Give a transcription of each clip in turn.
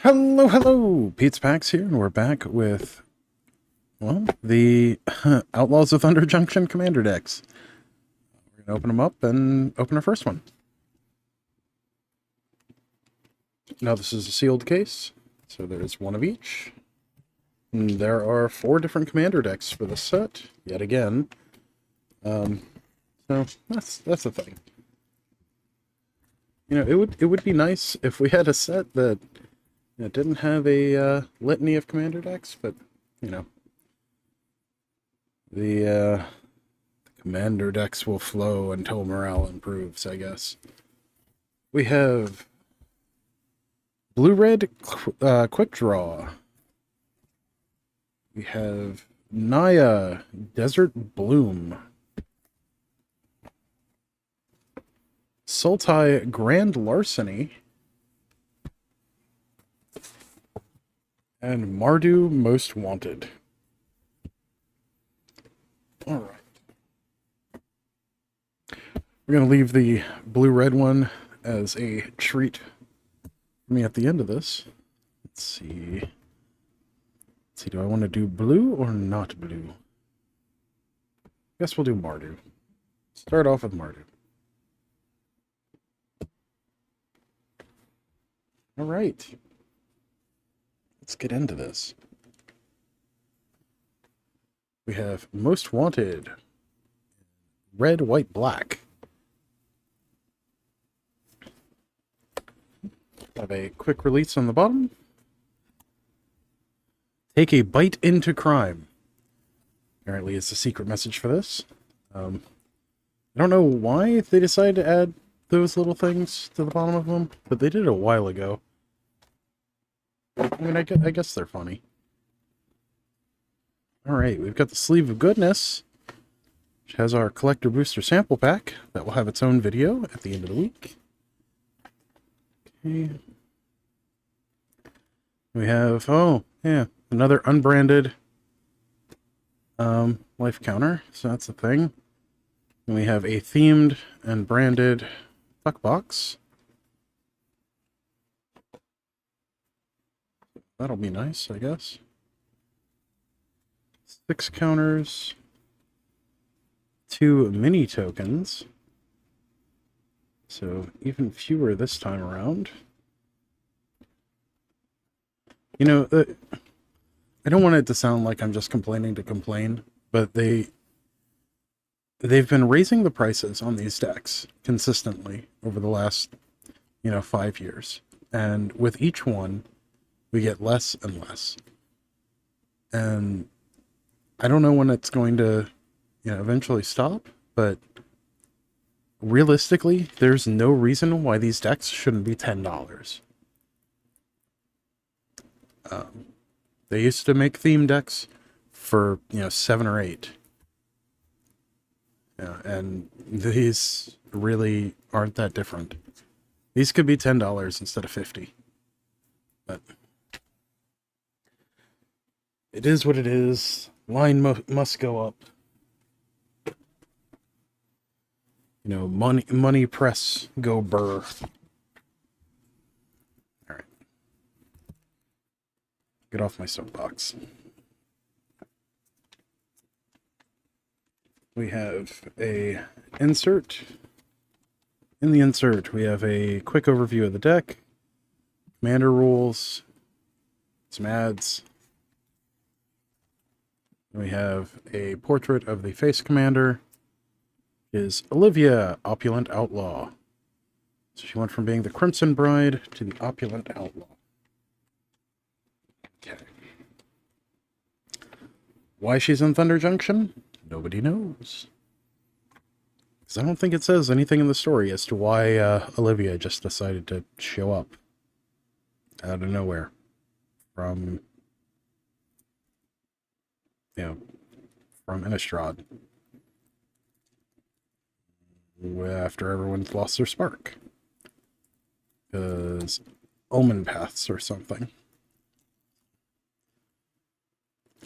Hello, hello! Pete's Packs here, and we're back with, well, the Outlaws of Thunder Junction Commander decks. We're going to open them up and open our first one. Now, this is a sealed case, so there's one of each. And there are 4 different Commander decks for this set, yet again. So, that's the thing. You know, it would be nice if we had a set that didn't have a litany of Commander decks, but, you know, the Commander decks will flow until morale improves, I guess. We have Blue-Red Quick Draw. We have Naya Desert Bloom. Sultai Grand Larceny. And Mardu Most Wanted. Alright. We're going to leave the blue-red one as a treat for me at the end of this. Let's see. Do I want to do blue or not blue? I guess we'll do Mardu. Start off with Mardu. Alright. Let's get into this. We have Most Wanted. Red, white, black. Have a quick release on the bottom. Take a bite into crime. Apparently it's a secret message for this. I don't know why they decided to add those little things to the bottom of them, but they did it a while ago. I mean, I guess they're funny. Alright, we've got the Sleeve of Goodness, which has our Collector Booster Sample Pack. That will have its own video at the end of the week. Okay. We have, oh, yeah, another unbranded life counter, so that's a thing. And we have a themed and branded duck box. That'll be nice, I guess. 6 counters. 2 mini tokens. So even fewer this time around. You know, I don't want it to sound like I'm just complaining to complain, but they've been raising the prices on these decks consistently over the last, 5 years. And with each one, we get less and less. And I don't know when it's going to, eventually stop, but realistically, there's no reason why these decks shouldn't be $10. They used to make theme decks for, 7 or 8. And these really aren't that different. These could be $10 instead of $50. But it is what it is. Line must go up. Money press go burr. All right. Get off my soapbox. We have a insert. In the insert, we have a quick overview of the deck, commander rules, some ads. We have a portrait of the face commander. Is Olivia, Opulent Outlaw. So she went from being the Crimson Bride to the Opulent Outlaw. Okay. Why she's in Thunder Junction? Nobody knows. Because I don't think it says anything in the story as to why Olivia just decided to show up out of nowhere from Innistrad. After everyone's lost their spark. Because Omen Paths or something.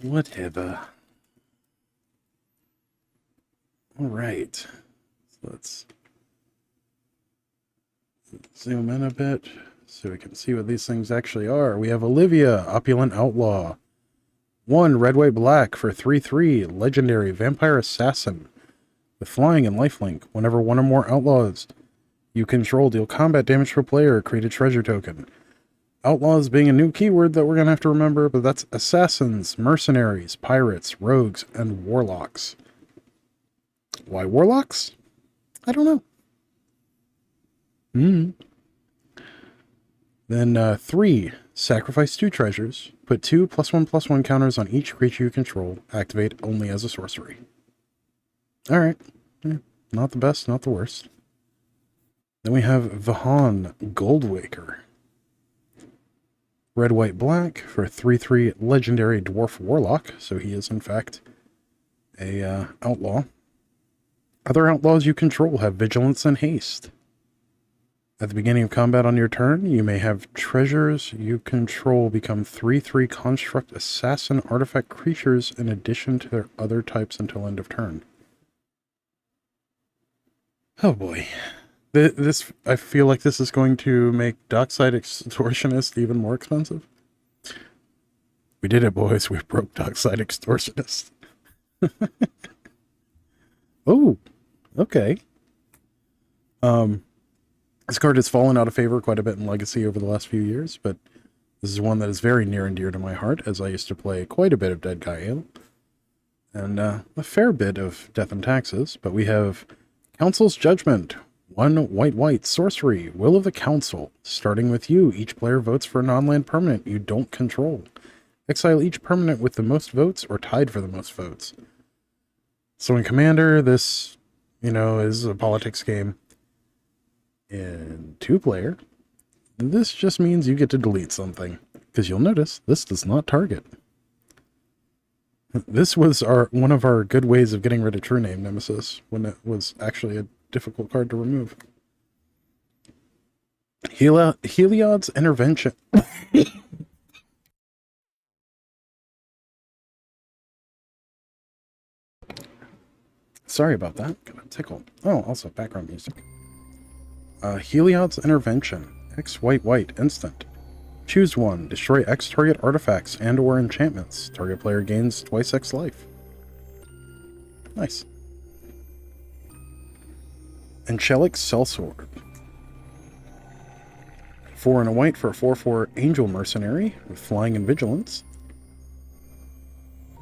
Whatever. Alright. So let's zoom in a bit so we can see what these things actually are. We have Olivia, Opulent Outlaw. 1 red, white, black for 3/3, legendary vampire assassin. With flying and lifelink, whenever one or more outlaws you control deal combat damage to a player, create a treasure token. Outlaws being a new keyword that we're going to have to remember, but that's assassins, mercenaries, pirates, rogues, and warlocks. Why warlocks? I don't know. Then 3, sacrifice 2 treasures, put 2 +1/+1 counters on each creature you control, activate only as a sorcery. Alright, not the best, not the worst. Then we have Vahan Goldwaker. Red, white, black for 3/3 legendary dwarf warlock, so he is in fact a outlaw. Other outlaws you control have vigilance and haste. At the beginning of combat on your turn, you may have treasures you control become 3/3 construct assassin artifact creatures in addition to their other types until end of turn. Oh boy. This, I feel like this is going to make Dockside Extortionist even more expensive. We did it, boys. We broke Dockside Extortionist. Oh, okay. This card has fallen out of favor quite a bit in Legacy over the last few years, but this is one that is very near and dear to my heart, as I used to play quite a bit of Dead Guy Ale, and a fair bit of Death and Taxes. But we have Council's Judgment. 1 white, white, sorcery, Will of the Council. Starting with you, each player votes for a non-land permanent you don't control. Exile each permanent with the most votes or tied for the most votes. So in Commander, this, is a politics game. In 2-player, this just means you get to delete something, because you'll notice this does not target. This was one of our good ways of getting rid of True Name Nemesis, when it was actually a difficult card to remove. Heliod's Intervention. Sorry about that. Got a tickle. Oh, also background music. Heliod's Intervention. X white white instant. Choose 1. Destroy X target artifacts and or enchantments. Target player gains twice X life. Nice. Angelic Sellsword. 4 and a white for a 4/4 Angel Mercenary with flying and vigilance.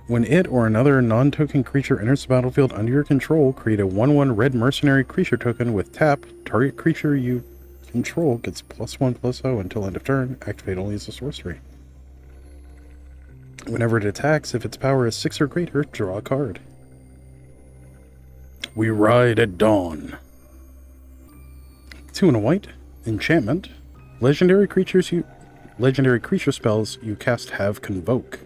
When it or another non-token creature enters the battlefield under your control, create a 1/1 red mercenary creature token with tap. Target creature you control gets +1/+0 until end of turn. Activate only as a sorcery. Whenever it attacks, if its power is 6 or greater, draw a card. We Ride at Dawn. 2 and a white. Enchantment. Legendary creature spells you cast have Convoke.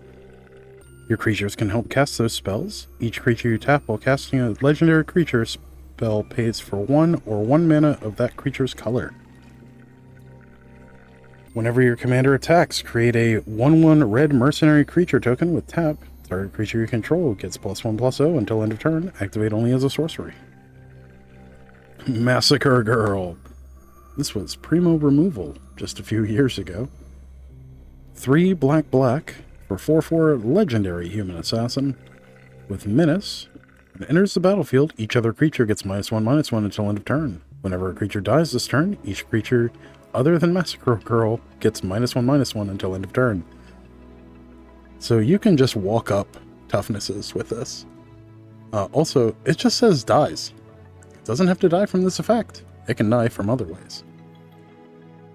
Your creatures can help cast those spells. Each creature you tap while casting a legendary creature spell pays for 1 or 1 mana of that creature's color. Whenever your commander attacks, create a 1/1 red mercenary creature token with tap. Target creature you control gets +1/+0 until end of turn. Activate only as a sorcery. Massacre Girl. This was primo removal just a few years ago. 3 black black for 4/4 legendary human assassin with menace. When it enters the battlefield, each other creature gets -1/-1 until end of turn. Whenever a creature dies this turn, each creature other than Massacre Girl gets -1/-1 until end of turn. So you can just walk up toughnesses with this. Also, it just says dies. It doesn't have to die from this effect. It can die from other ways.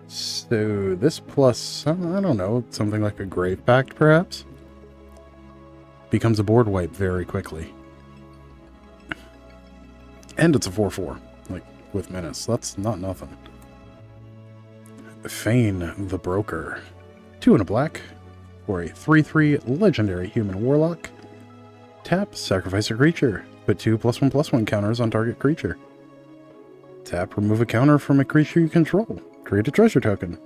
So this plus, I don't know, something like a Grave Pact perhaps, becomes a board wipe very quickly. And it's a 4/4, like with menace. That's not nothing. Fane the Broker. 2 and a black for a 3/3 legendary human warlock. Tap, sacrifice a creature. Put 2 +1/+1 counters on target creature. Tap, remove a counter from a creature you control. Create a treasure token.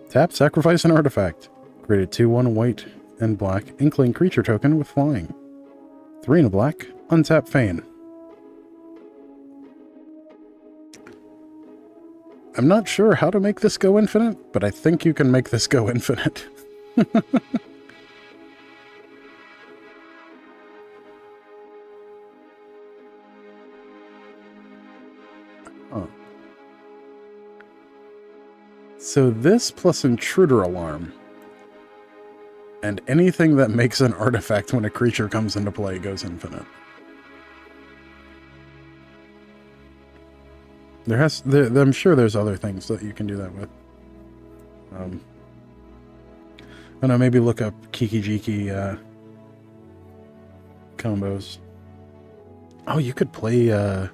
Tap, sacrifice an artifact. Create a 2/1 white and black inkling creature token with flying. 3 and a black, untap Fane. I'm not sure how to make this go infinite, but I think you can make this go infinite. Huh. So this plus intruder alarm and anything that makes an artifact when a creature comes into play goes infinite. I'm sure there's other things that you can do that with. I don't know, maybe look up Kiki Jiki combos. Oh, you could play you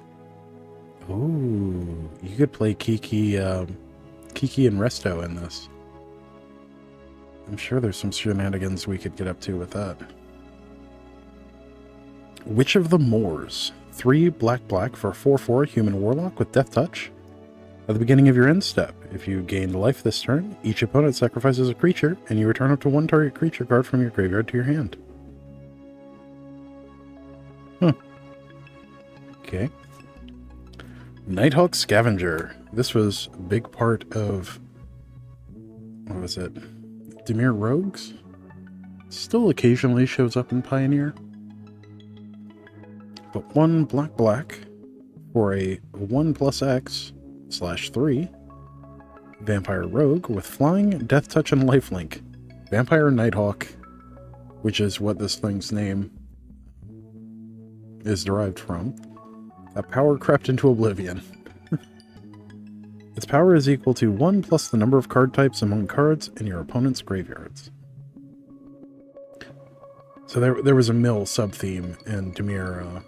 could play Kiki and Resto in this. I'm sure there's some shenanigans we could get up to with that. Witch of the Moors. 3 black for a 4/4 human warlock with death touch. At the beginning of your end step, if you gain life this turn, each opponent sacrifices a creature, and you return up to 1 target creature card from your graveyard to your hand. Huh. Okay. Nighthawk Scavenger. This was a big part of... what was it? Dimir Rogues? Still occasionally shows up in Pioneer. But 1 black for a 1+X/3 Vampire Rogue with Flying, Death Touch, and Lifelink. Vampire Nighthawk, which is what this thing's name is derived from. That power crept into oblivion. Its power is equal to 1 plus the number of card types among cards in your opponent's graveyards. So there was a mill sub-theme in Dimir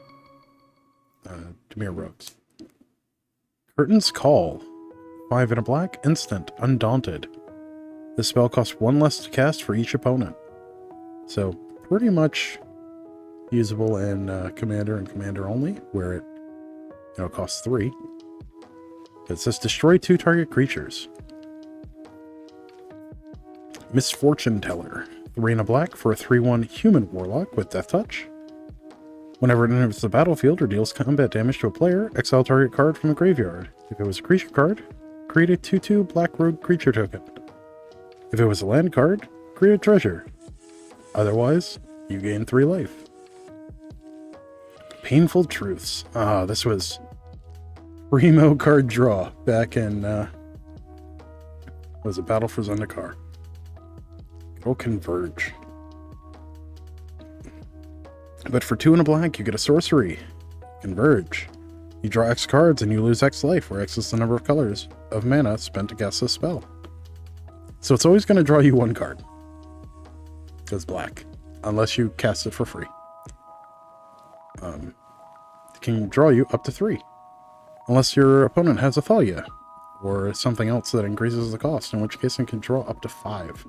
Rogues. Curtain's Call. 5 and a black, instant, Undaunted. This spell costs 1 less to cast for each opponent. So, pretty much usable in Commander and Commander only, where it costs 3. It says destroy 2 target creatures. Misfortune Teller. 3 and a black for a 3/1 human warlock with death touch. Whenever it enters the battlefield or deals combat damage to a player, exile target card from the graveyard. If it was a creature card, create a 2/2 black rogue creature token. If it was a land card, create a treasure. Otherwise, you gain 3 life. Painful Truths. This was primo card draw back in, was it Battle for Zendikar? It'll Converge. But for 2 and a black, you get a sorcery. Converge. You draw X cards and you lose X life, where X is the number of colors of mana spent to cast this spell. So it's always going to draw you 1 card. It's black. Unless you cast it for free. It can draw you up to 3. Unless your opponent has a Thalia, or something else that increases the cost, in which case it can draw up to 5.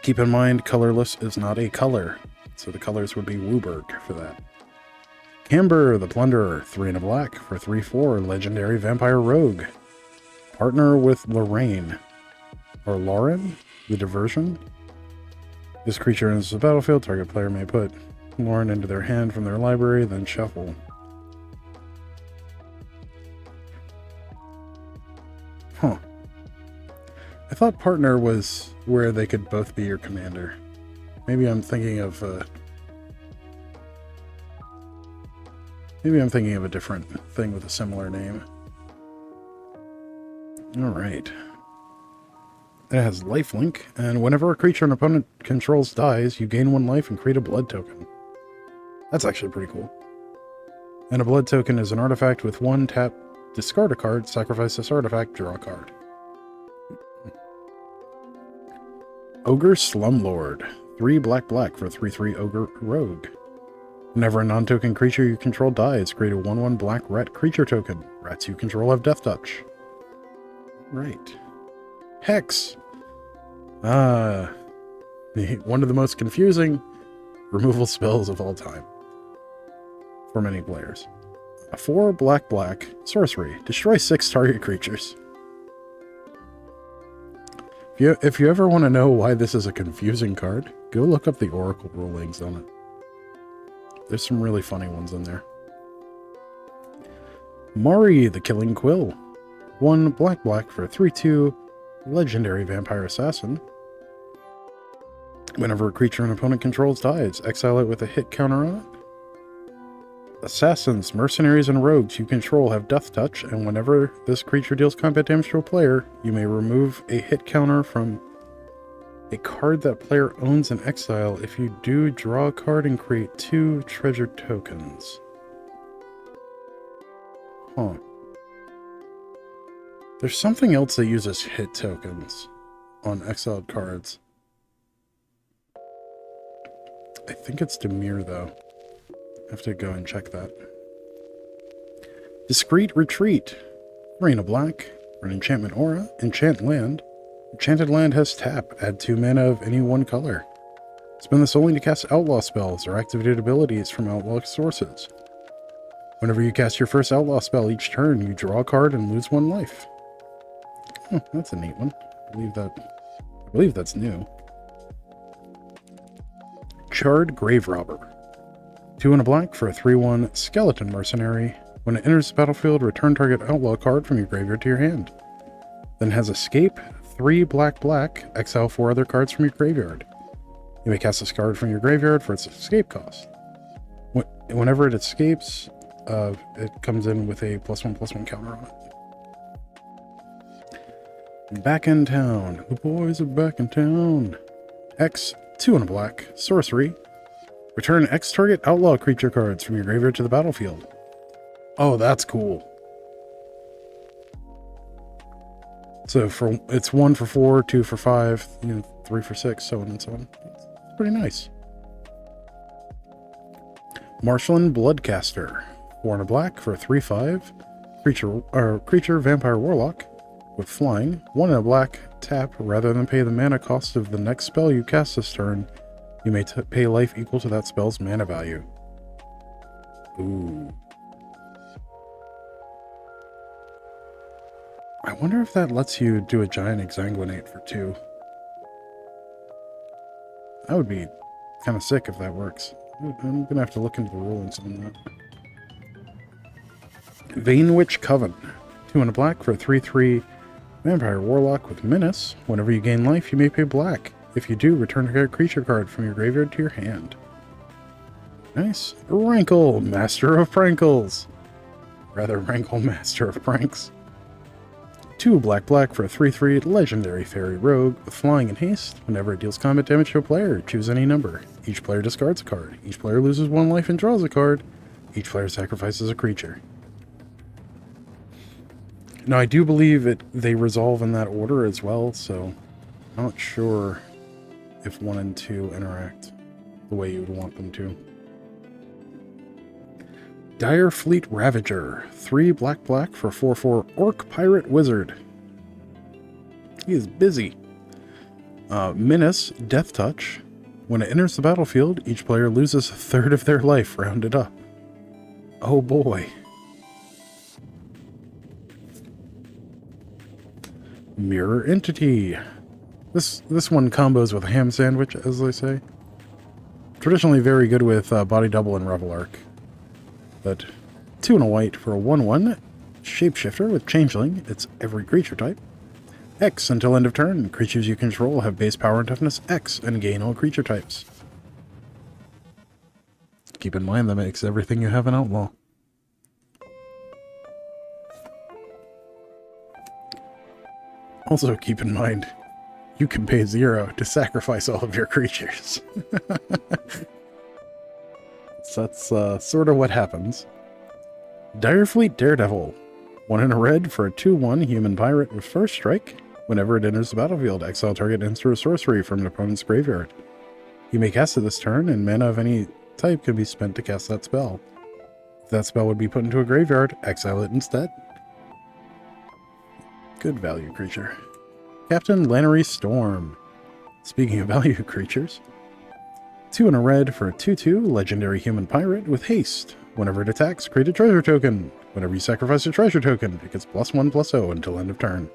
Keep in mind, colorless is not a color, so the colors would be Wooburg for that. Camber the Plunderer, 3 and a black for 3/4 legendary vampire rogue. Partner with Lorraine, or Lauren, the Diversion. This creature enters the battlefield. Target player may put Lauren into their hand from their library, then shuffle. Huh. I thought partner was where they could both be your commander. Maybe I'm thinking of a different thing with a similar name. Alright. It has lifelink, and whenever a creature an opponent controls dies, you gain 1 life and create a blood token. That's actually pretty cool. And a blood token is an artifact with 1 tap, discard a card, sacrifice this artifact, draw a card. Ogre Slumlord. 3 black for 3/3 Ogre Rogue. Whenever a non-token creature you control dies, create a 1/1 black rat creature token. Rats you control have death touch. Right. Hex. One of the most confusing removal spells of all time. For many players. A 4 black sorcery. Destroy 6 target creatures. If you ever want to know why this is a confusing card, go look up the Oracle rulings on it. There's some really funny ones in there. Mari, the Killing Quill. 1 black for 3/2 legendary vampire assassin. Whenever a creature an opponent controls dies, exile it with a hit counter on it. Assassins, mercenaries, and rogues you control have death touch, and whenever this creature deals combat damage to a player, you may remove a hit counter from a card that player owns in exile. If you do, draw a card and create 2 treasure tokens. Huh. There's something else that uses hit tokens on exiled cards. I think it's Demir, though. I have to go and check that. Discreet Retreat. 3 and a black for an enchantment aura. Enchant land. Enchanted land has tap. Add 2 mana of any one color. Spend this only to cast outlaw spells or activated abilities from outlaw sources. Whenever you cast your first outlaw spell each turn, you draw a card and lose 1 life. Oh, that's a neat one. I believe that's new. Charred Grave Robber. 2 and a black for a 3/1 skeleton mercenary. When it enters the battlefield, return target outlaw card from your graveyard to your hand. Then has escape. 3 black, exile 4 other cards from your graveyard. You may cast this card from your graveyard for its escape cost. Whenever it escapes, it comes in with a +1/+1 counter on it. Back in town. The boys are back in town. X, 2 and a black, sorcery. Return X target outlaw creature cards from your graveyard to the battlefield. Oh, that's cool. So it's 1 for 4, 2 for 5, 3 for 6, so on and so on. It's pretty nice. Marshland Bloodcaster. 4 and a black for a 3/5 creature vampire warlock with flying. 1 and a black, tap. Rather than pay the mana cost of the next spell you cast this turn, you may pay life equal to that spell's mana value. Ooh. I wonder if that lets you do a giant exsanguinate for 2. That would be kind of sick if that works. I'm gonna have to look into the rulings on that. Vainwitch Coven. 2 and a black for a 3/3 vampire warlock with menace. Whenever you gain life, you may pay black. If you do, return a creature card from your graveyard to your hand. Nice. Rankle, Master of Prankles. Rather, Rankle, Master of Pranks. 2 black for a 3/3 legendary fairy rogue with flying and haste. Whenever it deals combat damage to a player, choose any number. Each player discards a card. Each player loses 1 life and draws a card. Each player sacrifices a creature. Now, I do believe they resolve in that order as well, so I'm not sure if 1 and 2 interact the way you would want them to. Dire Fleet Ravager. 3 black for 4/4 Orc Pirate Wizard. He is busy. Menace, Death Touch. When it enters the battlefield, each player loses 1/3 of their life, rounded up. Oh boy. Mirror Entity. This one combos with a ham sandwich, as they say. Traditionally very good with Body Double and Revel Arc. But 2 and a white for a 1/1 shapeshifter with changeling. It's every creature type. X until end of turn. Creatures you control have base power and toughness X and gain all creature types. Keep in mind that makes everything you have an outlaw. Also keep in mind, you can pay 0 to sacrifice all of your creatures. So that's sort of what happens. Direfleet Daredevil. 1 and a red for a 2/1 human pirate with first strike. Whenever it enters the battlefield, exile target instant or sorcery from an opponent's graveyard. You may cast it this turn, and mana of any type can be spent to cast that spell. If that spell would be put into a graveyard, exile it instead. Good value creature. Captain Lannery Storm. Speaking of value creatures, 2 and a red for a 2/2 legendary human pirate with haste. Whenever it attacks, create a treasure token. Whenever you sacrifice a treasure token, it gets +1/+0 until end of turn.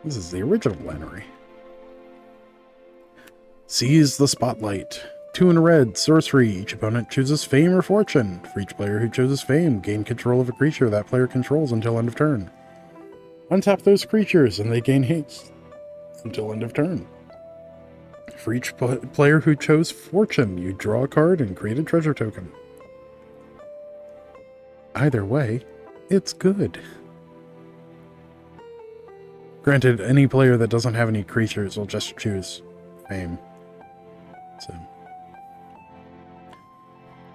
This is the original Lannery. Seize the Spotlight. 2 in a red, sorcery. Each opponent chooses fame or fortune. For each player who chooses fame, gain control of a creature that player controls until end of turn. Untap those creatures and they gain haste until end of turn. For each player who chose fortune, you draw a card and create a treasure token. Either way, it's good. Granted, any player that doesn't have any creatures will just choose fame. So,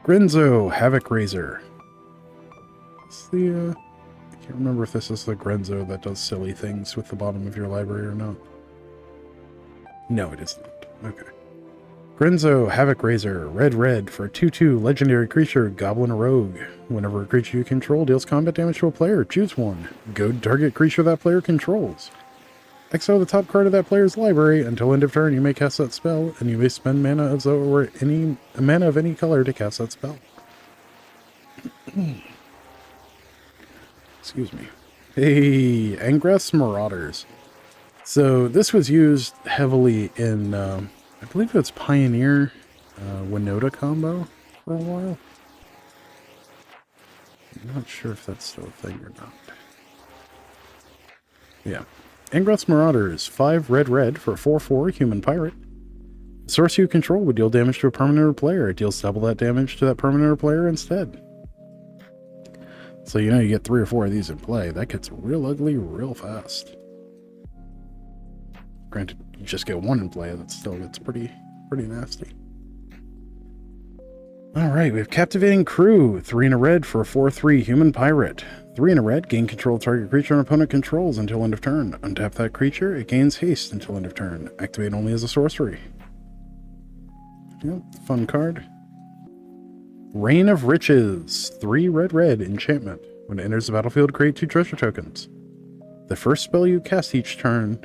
Grenzo, Havoc Razor. It's the, I can't remember if this is the Grenzo that does silly things with the bottom of your library or not. No, it is not. Okay. Grenzo, Havoc Razor, red for a 2/2 legendary creature, Goblin Rogue. Whenever a creature you control deals combat damage to a player, choose one. Go to target creature that player controls. Exile the top card of that player's library. Until end of turn, you may cast that spell, and you may spend mana of any color to cast that spell. Excuse me. Hey, Angrath's Marauders. So this was used heavily in, I believe it's Pioneer Winota combo for a while. I'm not sure if that's still a thing or not. Yeah. Angrath's Marauders, 5 red for a 4/4 human pirate. The source you control would deal damage to a permanent or player. It deals double that damage to that permanent or player instead. So you know you get 3 or 4 of these in play. That gets real ugly real fast. Granted, you just get 1 in play, that still gets pretty nasty. Alright, we have Captivating Crew, 3 in a red for a 4/3 human pirate. 3 in a red, gain control of target creature an opponent controls until end of turn. Untap that creature, it gains haste until end of turn. Activate only as a sorcery. Yep, fun card. Reign of Riches, 3 red enchantment. When it enters the battlefield, create 2 treasure tokens. The first spell you cast each turn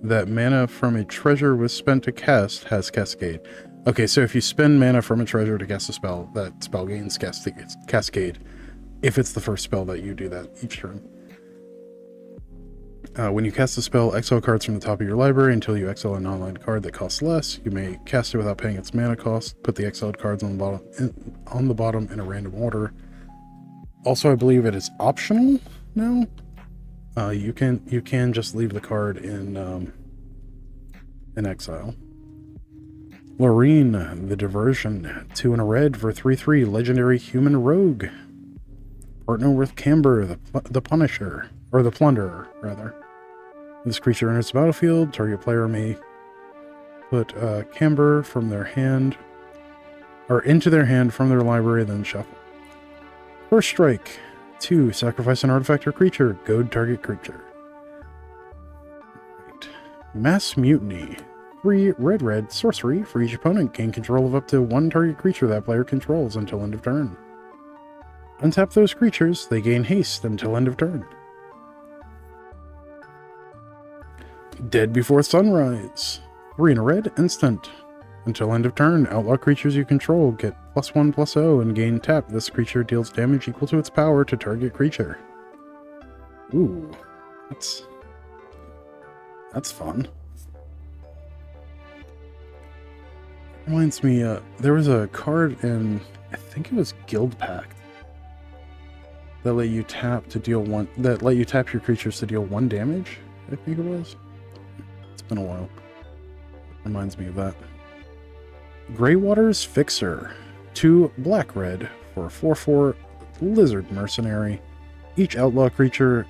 that mana from a treasure was spent to cast has Cascade. Okay, so if you spend mana from a treasure to cast a spell, that spell gains Cascade. If it's the first spell that you do that each turn. When you cast a spell, exile cards from the top of your library until you exile a non-land card that costs less. You may cast it without paying its mana cost. Put the exiled cards on the bottom in a random order. Also, I believe it is optional now. You can just leave the card in exile. Loreen, the Diversion, 2 in a red for 3/3 legendary human rogue. Partner with Camber, the Punisher, or the Plunderer, rather. This creature enters the battlefield. Target player may put Camber from their hand, or into their hand from their library, then shuffle. First strike, 2, sacrifice an artifact or creature. Goad target creature. Right. Mass Mutiny, 3 red sorcery. For each opponent, gain control of up to 1 target creature that player controls until end of turn. Untap those creatures, they gain haste until end of turn. Dead Before Sunrise, 3 in a red, instant. Until end of turn, outlaw creatures you control get +1/+0 and gain tap. This creature deals damage equal to its power to target creature. Ooh, that's fun. Reminds me, there was a card in, I think it was Guild Pact, that let you tap your creatures to deal 1 damage, I think it was. It's been a while. Reminds me of that. Greywater's Fixer, 2 black-red for a 4/4 lizard mercenary. Each outlaw creature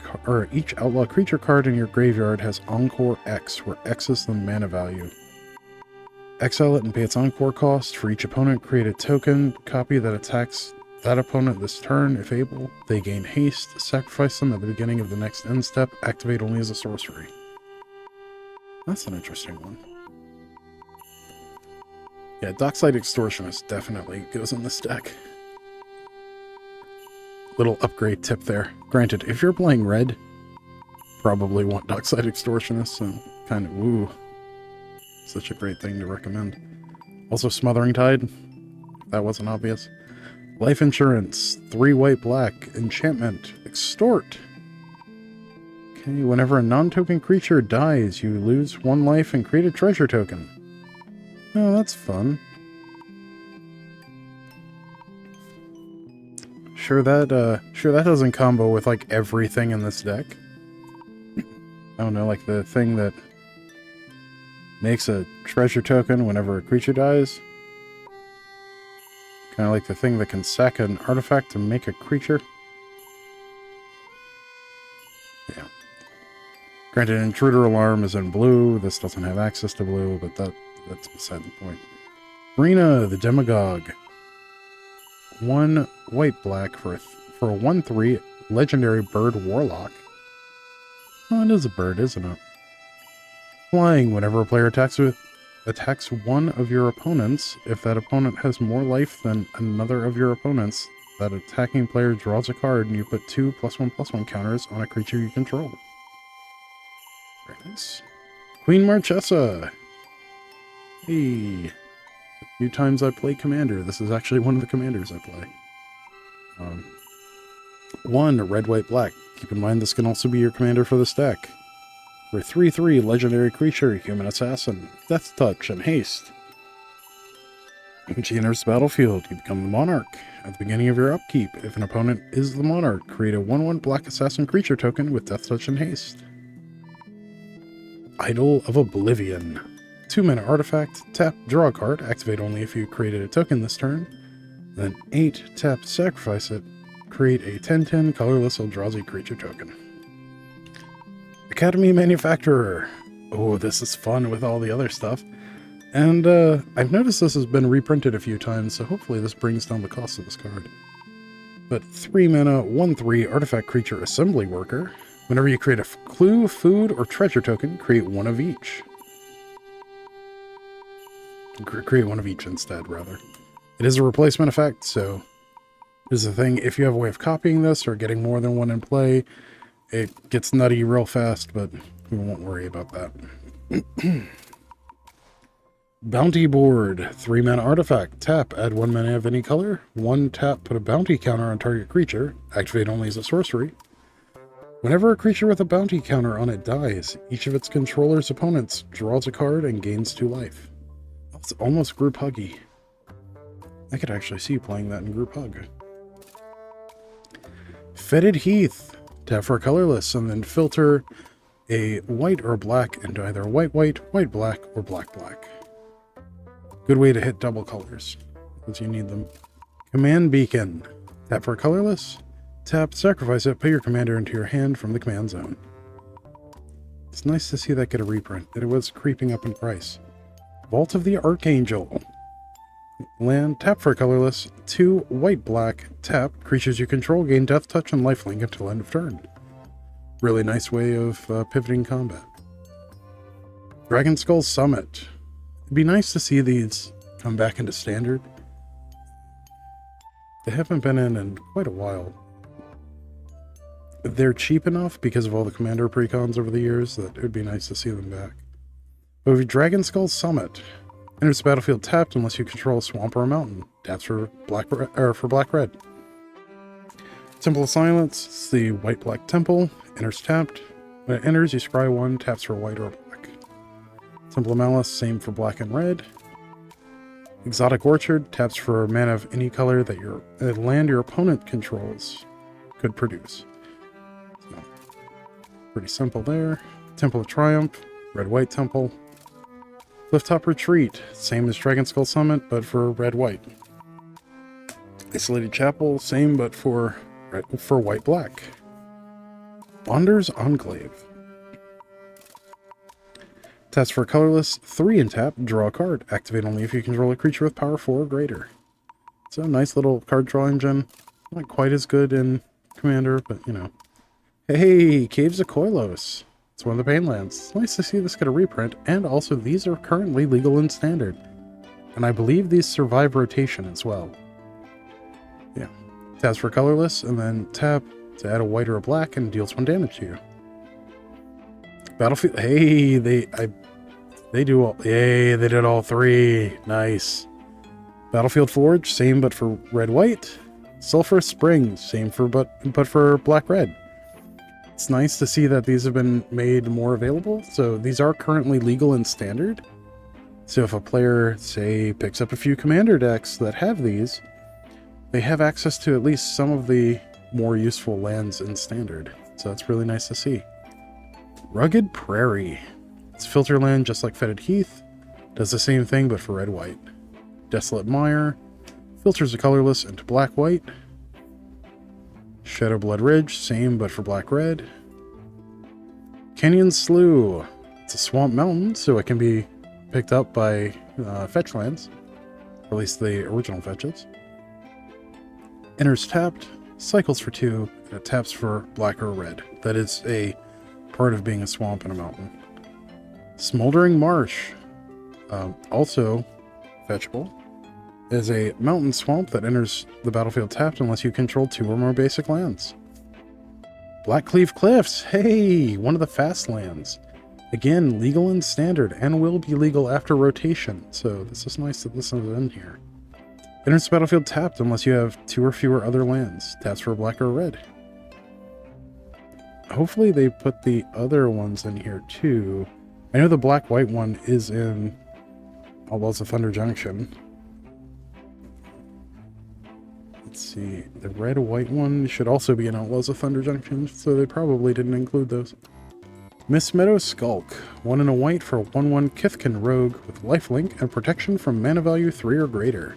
card in your graveyard has Encore X, where X is the mana value. Exile it and pay its Encore cost. For each opponent, create a token copy that attacks that opponent this turn. If able, they gain haste. Sacrifice them at the beginning of the next end step. Activate only as a sorcery. That's an interesting one. Yeah, Dockside Extortionist definitely goes in this deck. Little upgrade tip there. Granted, if you're playing red, probably want Dockside Extortionist, so kind of, woo. Such a great thing to recommend. Also, Smothering Tide. That wasn't obvious. Life Insurance, 3 white-black, enchantment, extort. Okay, whenever a non-token creature dies, you lose 1 life and create a treasure token. Oh, that's fun. Sure that doesn't combo with like everything in this deck. I don't know, like the thing that makes a treasure token whenever a creature dies. Kind of like the thing that can sack an artifact to make a creature. Yeah. Granted, Intruder Alarm is in blue. This doesn't have access to blue, but that's beside the point. Rena, the Demagogue. 1 white-black for a 1/3 legendary bird warlock. Oh, it is a bird, isn't it? Flying. Whenever a player attacks one of your opponents, if that opponent has more life than another of your opponents, that attacking player draws a card and you put 2 +1/+1 counters on a creature you control. Very nice. Queen Marchesa. Hey. A few times I play Commander. This is actually one of the commanders I play. 1 red, white, black. Keep in mind this can also be your commander for this deck. For 3/3 legendary creature, human assassin, death touch, and haste. When she enters the battlefield, you become the monarch. At the beginning of your upkeep, if an opponent is the monarch, create a 1/1 black assassin creature token with death touch and haste. Idol of Oblivion. 2-mana artifact, tap, draw a card, activate only if you created a token this turn. Then 8, tap, sacrifice it, create a 10/10 colorless Eldrazi creature token. Academy Manufacturer. Oh, this is fun with all the other stuff. And I've noticed this has been reprinted a few times, so hopefully this brings down the cost of this card. But 3-mana, 1/3 artifact creature assembly worker. Whenever you create a clue, food, or treasure token, create one of each. Create one of each instead, rather. It is a replacement effect, so here's the thing. If you have a way of copying this or getting more than one in play, it gets nutty real fast, but we won't worry about that. Bounty Board. 3-mana artifact. Tap. Add 1 mana of any color. 1 tap. Put a bounty counter on target creature. Activate only as a sorcery. Whenever a creature with a bounty counter on it dies, each of its controller's opponents draws a card and gains 2 life. That's almost Group Huggy. I could actually see playing that in Group Hug. Fetid Heath. Tap for a colorless and then filter a white or black into either white-white, white-black, or black-black. Good way to hit double colors, because you need them. Command Beacon. Tap for a colorless. Tap, sacrifice it, put your commander into your hand from the command zone. It's nice to see that get a reprint, that it was creeping up in price. Vault of the Archangel. Land, tap for a colorless, 2 white-black, tap, creatures you control gain death touch and lifelink until end of turn. Really nice way of pivoting combat. Dragon Skull Summit. It'd be nice to see these come back into standard. They haven't been in quite a while. They're cheap enough because of all the commander precons over the years that it would be nice to see them back. But with Dragon Skull Summit, enters the battlefield tapped unless you control a swamp or a mountain. Taps for black-red. Temple of Silence, it's the white-black temple. Enters tapped. When it enters, you scry 1, taps for white or black. Temple of Malice, same for black and red. Exotic Orchard, taps for mana of any color that your land your opponent controls could produce. So, pretty simple there. Temple of Triumph, red-white temple. Clifftop Retreat, same as Dragon Skull Summit, but for red-white. Isolated Chapel, same but for white-black. Bonder's Enclave. Taps for colorless, 3 and tap, draw a card. Activate only if you control a creature with power 4 or greater. It's a nice little card draw engine. Not quite as good in Commander, but you know. Hey, Caves of Koilos. It's one of the Painlands. It's nice to see this get a reprint, and also these are currently legal in Standard. And I believe these survive rotation as well. Yeah. Taps for colorless, and then tap to add a white or a black, and deals 1 damage to you. Battlefield. Hey, they do all. Yay, they did all 3. Nice. Battlefield Forge, same but for red-white. Sulphur Springs, same for but for black-red. It's nice to see that these have been made more available. So these are currently legal in Standard. So if a player, say, picks up a few commander decks that have these, they have access to at least some of the more useful lands in Standard. So that's really nice to see. Rugged Prairie. It's filter land just like Fetid Heath. Does the same thing but for red-white. Desolate Mire. Filters the colorless into black-white. Shadowblood Ridge. Same but for black-red. Canyon Slough. It's a swamp mountain, so it can be picked up by fetch lands. Or at least the original fetches. Enters tapped. Cycles for 2. And it taps for black or red. That is a part of being a swamp and a mountain. Smoldering Marsh. Also fetchable. Is a mountain swamp that enters the battlefield tapped unless you control 2 or more basic lands. Blackcleave Cliffs. Hey! One of the fast lands. Again, legal in Standard and will be legal after rotation. So this is nice that this is in here. Enters the battlefield tapped unless you have 2 or fewer other lands. Taps for black or red. Hopefully they put the other ones in here too. I know the black-white one is in Outlaws of Thunder Junction. Let's see. The red-white one should also be in Outlaws of Thunder Junction, so they probably didn't include those. Miss Meadow Skulk. 1 and a white for a 1/1 Kithkin Rogue with lifelink and protection from mana value 3 or greater.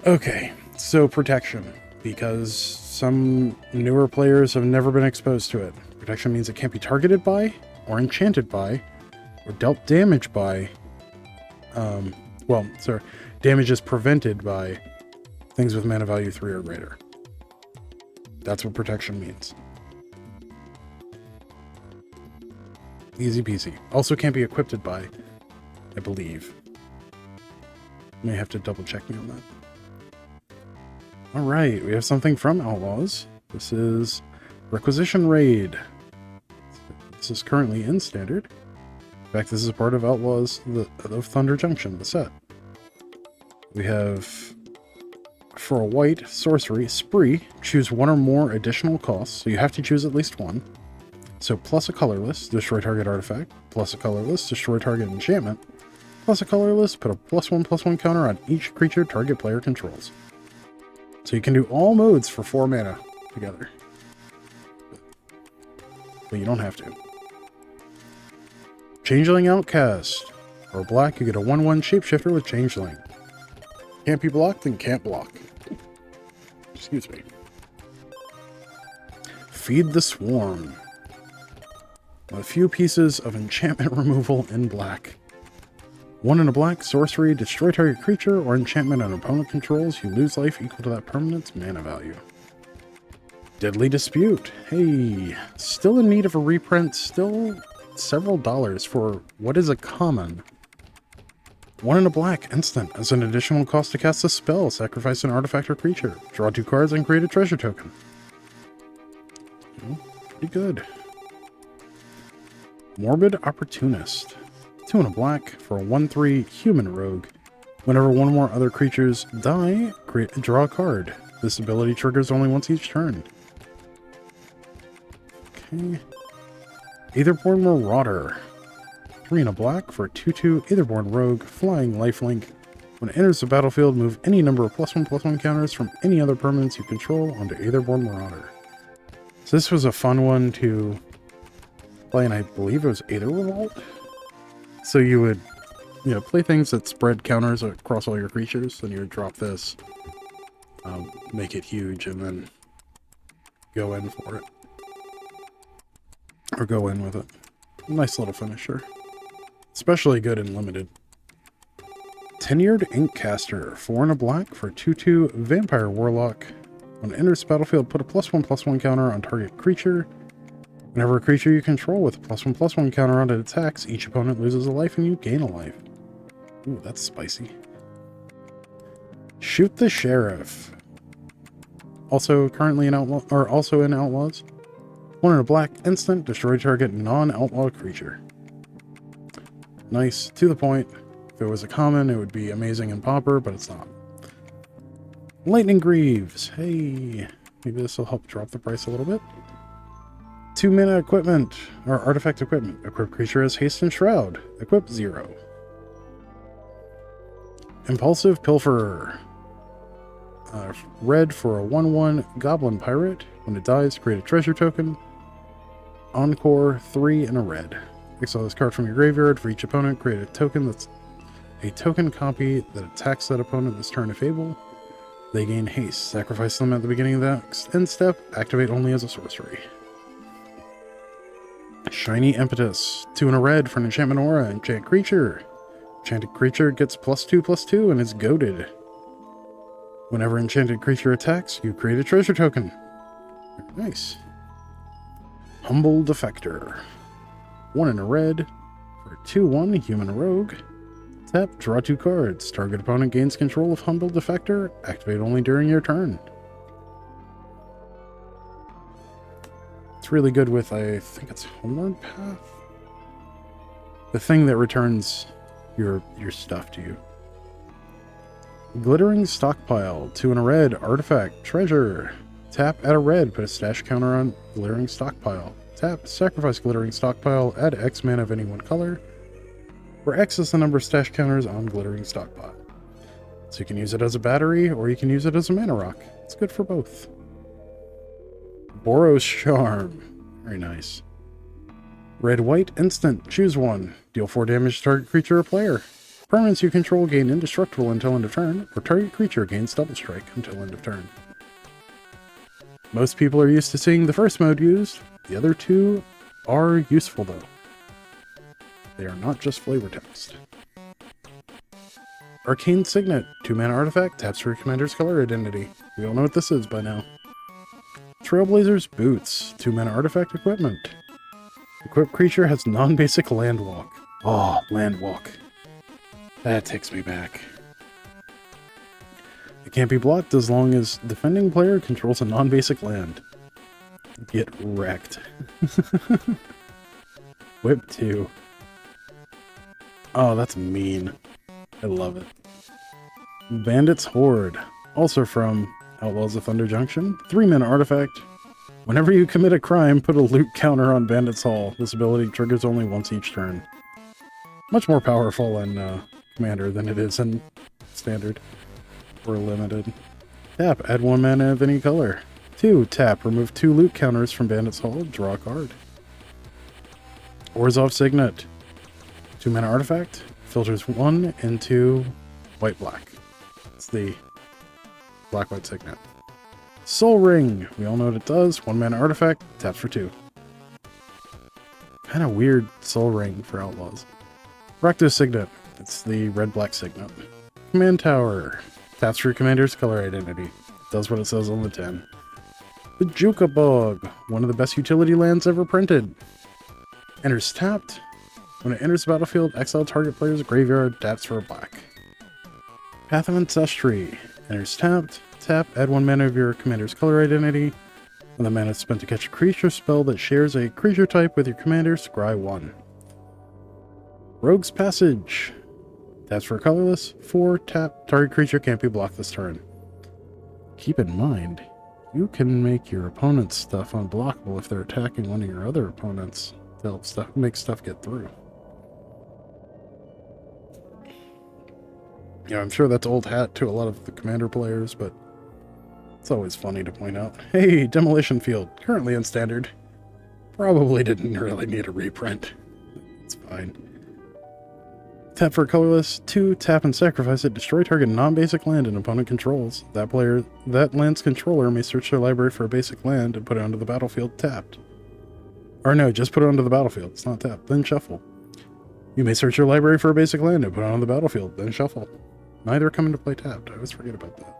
Okay, so protection. Because some newer players have never been exposed to it. Protection means it can't be targeted by, or enchanted by, or dealt damage by. Damage is prevented by things with mana value 3 or greater. That's what protection means. Easy peasy. Also can't be equipped by, I believe. May have to double check me on that. Alright, we have something from Outlaws. This is Requisition Raid. This is currently in Standard. In fact, this is a part of Outlaws of Thunder Junction, the set. We have, for a white sorcery, Spree, choose 1 or more additional costs, so you have to choose at least 1. So plus a colorless, destroy target artifact, plus a colorless, destroy target enchantment, plus a colorless, put a +1/+1 counter on each creature target player controls. So you can do all modes for 4 mana together. But you don't have to. Changeling Outcast. For black, you get a 1/1 shapeshifter with Changeling. Can't be blocked and can't block. Excuse me. Feed the Swarm. A few pieces of enchantment removal in black. 1 and a black, sorcery, destroy target creature or enchantment an opponent controls, you lose life equal to that permanent's mana value. Deadly Dispute. Hey, still in need of a reprint, still several dollars for what is a common. 1 and a black, instant. As an additional cost to cast a spell, sacrifice an artifact or creature. Draw 2 cards and create a treasure token. Pretty good. Morbid Opportunist. 2 and a black for a 1/3 human rogue. Whenever 1 or more other creatures die, draw a card. This ability triggers only once each turn. Okay. Aetherborn Marauder. 3 and a black for a 2/2 Aetherborn Rogue, flying lifelink. When it enters the battlefield, move any number of +1/+1 counters from any other permanents you control onto Aetherborn Marauder. So this was a fun one to play, and I believe it was Aether Revolt. So you would, play things that spread counters across all your creatures, and you would drop this, make it huge, and then go in for it. Or go in with it. Nice little finisher. Especially good in limited. Tenured Inkcaster. 4 and a black for 2/2 Vampire Warlock. When it enters the battlefield, put a +1/+1 counter on target creature. Whenever a creature you control with a +1/+1 counter on it attacks, each opponent loses a life and you gain a life. Ooh, that's spicy. Shoot the Sheriff. Also currently in Outlaws. 1 and a black, instant, destroy target non-outlaw creature. Nice, to the point. If it was a common, it would be amazing in Pauper, but it's not. Lightning Greaves. Hey, maybe this will help drop the price a little bit. 2 mana equipment, or artifact equipment. Equip creature as Haste and Shroud. Equip 0. Impulsive Pilferer. Red for a 1/1 Goblin Pirate. When it dies, create a treasure token. Encore, 3 and a red. Exile this card from your graveyard. For each opponent, create a token that's a token copy that attacks that opponent this turn if able. They gain haste. Sacrifice them at the beginning of that end step. Activate only as a sorcery. Shiny Impetus. 2 and a red for an enchantment aura. Enchant creature. Enchanted creature gets +2/+2 and is goaded. Whenever enchanted creature attacks, you create a treasure token. Very nice. Humble Defector. 1 and a red for a 2/1 human rogue. Tap, draw 2 cards. Target opponent gains control of Humble Defector. Activate only during your turn. It's really good with, I think it's Homeward Path? The thing that returns your stuff to you. Glittering Stockpile. 2 and a red. Artifact. Treasure. Tap, add a red. Put a stash counter on Glittering Stockpile. Tap, sacrifice Glittering Stockpile. Add X mana of any one color. Where X is the number of stash counters on Glittering Stockpile. So you can use it as a battery, or you can use it as a mana rock. It's good for both. Boros Charm. Very nice. Red-white instant. Choose one. Deal 4 damage to target creature or player. Permanents you control gain indestructible until end of turn, or target creature gains double strike until end of turn. Most people are used to seeing the first mode used. The other two are useful though. They are not just flavor text. Arcane Signet. 2 mana artifact. Taps for your commander's color identity. We all know what this is by now. Trailblazer's Boots. 2 mana artifact equipment. Equipped creature has non-basic landwalk. Oh, landwalk. That takes me back. It can't be blocked as long as defending player controls a non-basic land. Get wrecked. Whip 2. Oh, that's mean. I love it. Bandit's Horde. Also from Outlaws of Thunder Junction. 3 mana artifact. Whenever you commit a crime, put a loot counter on Bandit's Hall. This ability triggers only once each turn. Much more powerful in Commander than it is in Standard. Or Limited. Tap, add 1 mana of any color. 2, tap, remove 2 loot counters from Bandit's Hall, draw a card. Orzhov Signet. 2 mana artifact, filters 1 into white-black. It's the black-white Signet. Soul Ring. We all know what it does. 1 mana artifact, taps for 2. Kind of weird Soul Ring for Outlaws. Rakdos Signet. It's the red-black Signet. Command Tower. Taps for your commander's color identity. Does what it says on the tin. The Juka Bog. One of the best utility lands ever printed. Enters tapped. When it enters the battlefield, exile target player's graveyard, taps for a black. Path of Ancestry. Enters tapped. Tap, add 1 mana of your commander's color identity. When the mana is spent to catch a creature spell that shares a creature type with your commander, scry 1. Rogue's Passage. Taps for a colorless. 4, tap, target creature can't be blocked this turn. Keep in mind, you can make your opponent's stuff unblockable if they're attacking one of your other opponents to help make stuff get through. Yeah, I'm sure that's old hat to a lot of the Commander players, but it's always funny to point out. Hey, Demolition Field, currently in Standard. Probably didn't really need a reprint. It's fine. Tap for a colorless. 2, tap and sacrifice it. Destroy target non-basic land an opponent controls. That land's controller may search their library for a basic land and put it onto the battlefield tapped. Or no, just put it onto the battlefield. It's not tapped. Then shuffle. You may search your library for a basic land and put it on the battlefield. Then shuffle. Neither come into play tapped. I always forget about that.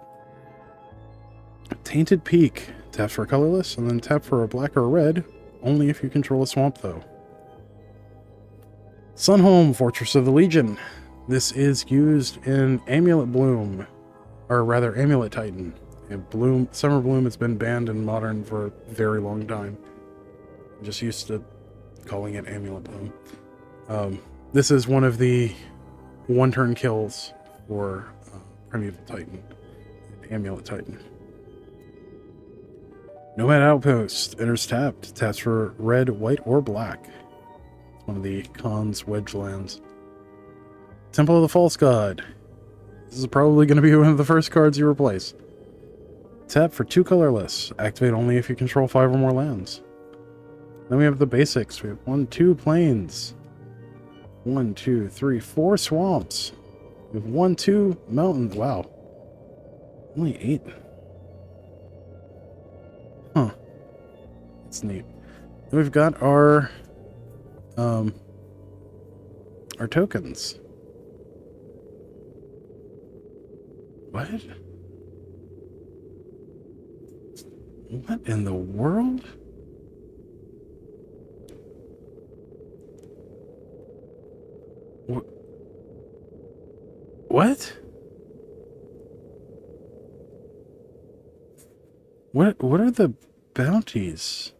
Tainted Peak. Tap for a colorless, and then tap for a black or a red. Only if you control a swamp, though. Sunhome, Fortress of the Legion. This is used in Amulet Bloom, or rather Amulet Titan. And Summer Bloom has been banned in Modern for a very long time. I'm just used to calling it Amulet Bloom. This is one of the one-turn kills for Primeval Titan, Amulet Titan. Nomad Outpost, enters tapped. Taps for red, white, or black. One of the Khan's wedge lands. Temple of the False God. This is probably going to be one of the first cards you replace. Tap for 2 colorless. Activate only if you control 5 or more lands. Then we have the basics. We have 1, 2 plains. 1, 2, 3, 4 swamps. We have 1, 2 mountains. Wow. Only 8. Huh. That's neat. Then we've got our tokens. What? What in the world? What? What are the bounties?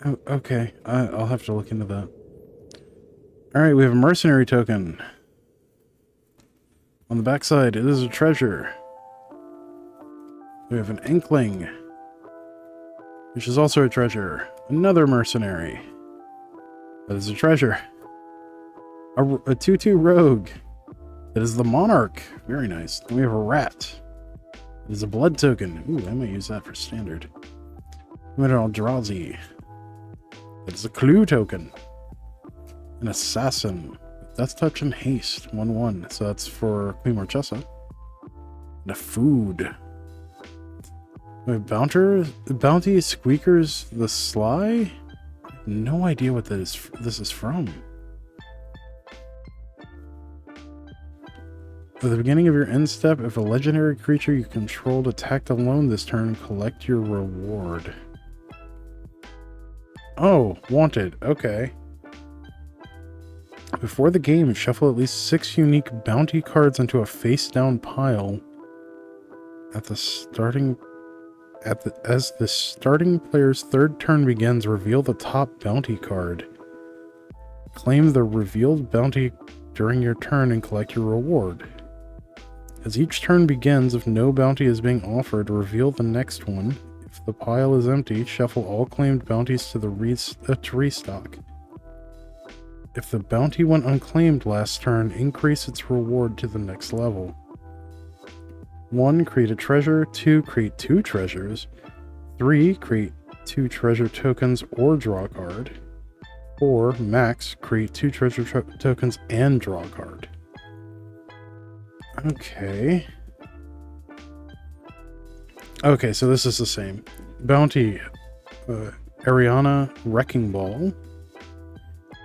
Oh, okay. I'll have to look into that. Alright, we have a mercenary token. On the backside, it is a treasure. We have an inkling, which is also a treasure. Another mercenary. That is a treasure. A 2/2 rogue. That is the monarch. Very nice. Then we have a rat. It is a blood token. Ooh, I might use that for standard. We have an Eldrazi. That is a clue token. An assassin. Death touch and haste. 1/1. So that's for Queen Marchesa. And a food. We have bounty squeakers the sly. I have no idea what this is from. At the beginning of your end step, if a legendary creature you controlled attacked alone this turn, collect your reward. Oh, wanted. Okay. Before the game, shuffle at least 6 unique bounty cards into a face-down pile. As the starting player's third turn begins, reveal the top bounty card. Claim the revealed bounty during your turn and collect your reward. As each turn begins, if no bounty is being offered, reveal the next one. If the pile is empty, shuffle all claimed bounties to restock. If the bounty went unclaimed last turn, increase its reward to the next level. 1. Create a treasure. 2. Create 2 treasures. 3. Create 2 treasure tokens or draw a card. 4. Max. Create 2 treasure tokens and draw a card. Okay. Okay, so this is the same. Bounty. Ariana Wrecking Ball.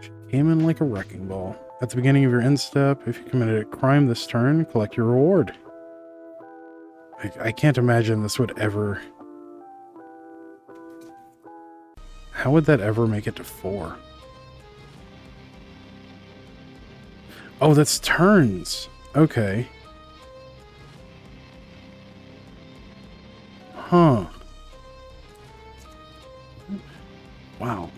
She came in like a wrecking ball. At the beginning of your end step, if you committed a crime this turn, collect your reward. I can't imagine this would ever... How would that ever make it to 4? Oh, that's turns. Okay. Huh. Wow.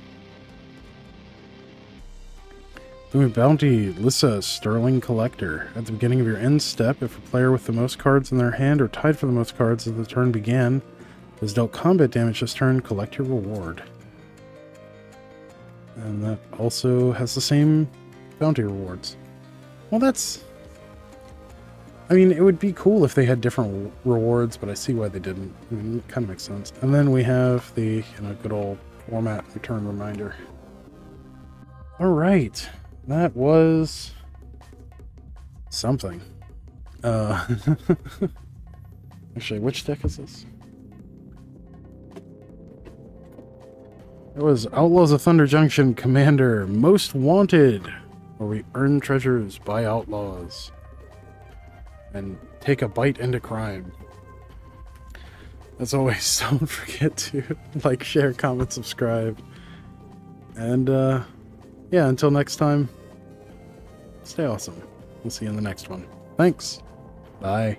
Then bounty Lissa Sterling Collector. At the beginning of your end step, if a player with the most cards in their hand or tied for the most cards as the turn began has dealt combat damage this turn, collect your reward. And that also has the same bounty rewards. Well, that's... I mean, it would be cool if they had different rewards, but I see why they didn't. I mean, it kind of makes sense. And then we have the, good old format return reminder. All right. That was something. Actually, which deck is this? It was Outlaws of Thunder Junction Commander Most Wanted, where we earn treasures by outlaws and take a bite into crime. As always, don't forget to like, share, comment, subscribe. And yeah, until next time, stay awesome. We'll see you in the next one. Thanks. Bye.